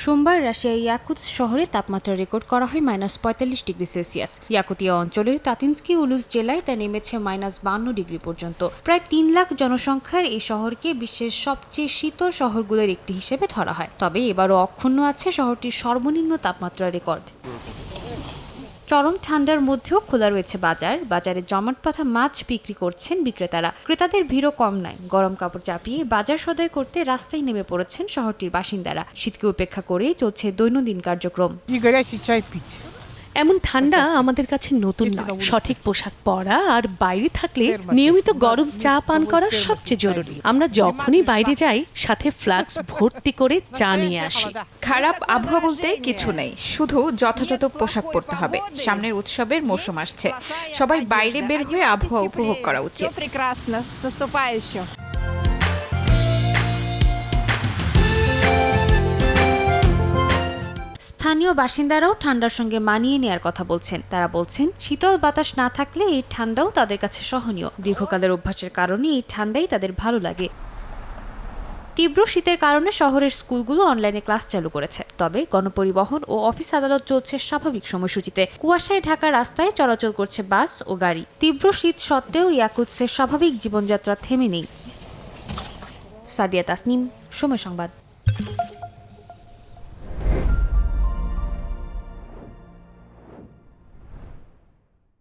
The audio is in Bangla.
সোমবার রাশিয়ার ইয়াকুৎস্ক শহরে তাপমাত্রা রেকর্ড করা হয় -৪৫°C। ইয়াকুতিয়া অঞ্চলের তাতিনস্কি উলুস জেলায় তা নেমেছে -৫২° পর্যন্ত। প্রায় ৩ লাখ জনসংখ্যার এই শহরকে বিশ্বের সবচেয়ে শীতল শহরগুলোর একটি হিসেবে ধরা হয়। তবে এবারও অক্ষুণ্ণ আছে শহরটির সর্বনিম্ন তাপমাত্রা রেকর্ড। চরম ঠান্ডার মধ্যেও খোলা রয়েছে বাজারে জমাট বাঁধা মাছ বিক্রি করছেন বিক্রেতারা। ক্রেতাদের ভিড়ও কম নয়। গরম কাপড় চাপিয়ে বাজার সদাই করতে রাস্তায় নেমে পড়েছেন শহরটির বাসিন্দারা। শীতকে উপেক্ষা করেই চলছে দৈনন্দিন কার্যক্রম। এমন ঠান্ডা আমাদের কাছে নতুন নয়। সঠিক পোশাক পরা আর বাইরে থাকলে নিয়মিত গরম চা পান করা সবচেয়ে জরুরি। আমরা যখনই বাইরে যাই সাথে ফ্লাক্স ভর্তি করে চা নিয়ে আসি। খারাপ আবহাওয়া বলতে কিছু নেই, শুধু যথাযথ পোশাক পরতে হবে। সামনের উৎসবের মৌসুম আসছে, সবাই বাইরে বের হয়ে আবহাওয়া উপভোগ করা উচিত। স্থানীয় বাসিন্দারাও ঠান্ডার সঙ্গে মানিয়ে নেয়ার কথা বলছেন। তারা বলছেন, শীতল বাতাস না থাকলে এই ঠান্ডাও তাদের কাছে সহনীয়। দীর্ঘকালের অভ্যাসের কারণে এই ঠান্ডাই তাদের ভালো লাগে। তীব্র শীতের কারণে শহরের স্কুলগুলো অনলাইনে ক্লাস চালু করেছে। তবে গণপরিবহন ও অফিস আদালত চলছে স্বাভাবিক সময়সূচিতে। কুয়াশায় ঢাকা রাস্তায় চলাচল করছে বাস ও গাড়ি। তীব্র শীত সত্ত্বেও ইয়াকুৎস্কের স্বাভাবিক জীবনযাত্রা থেমে নেই। সাদিয়া তাসনিম, সময় সংবাদ।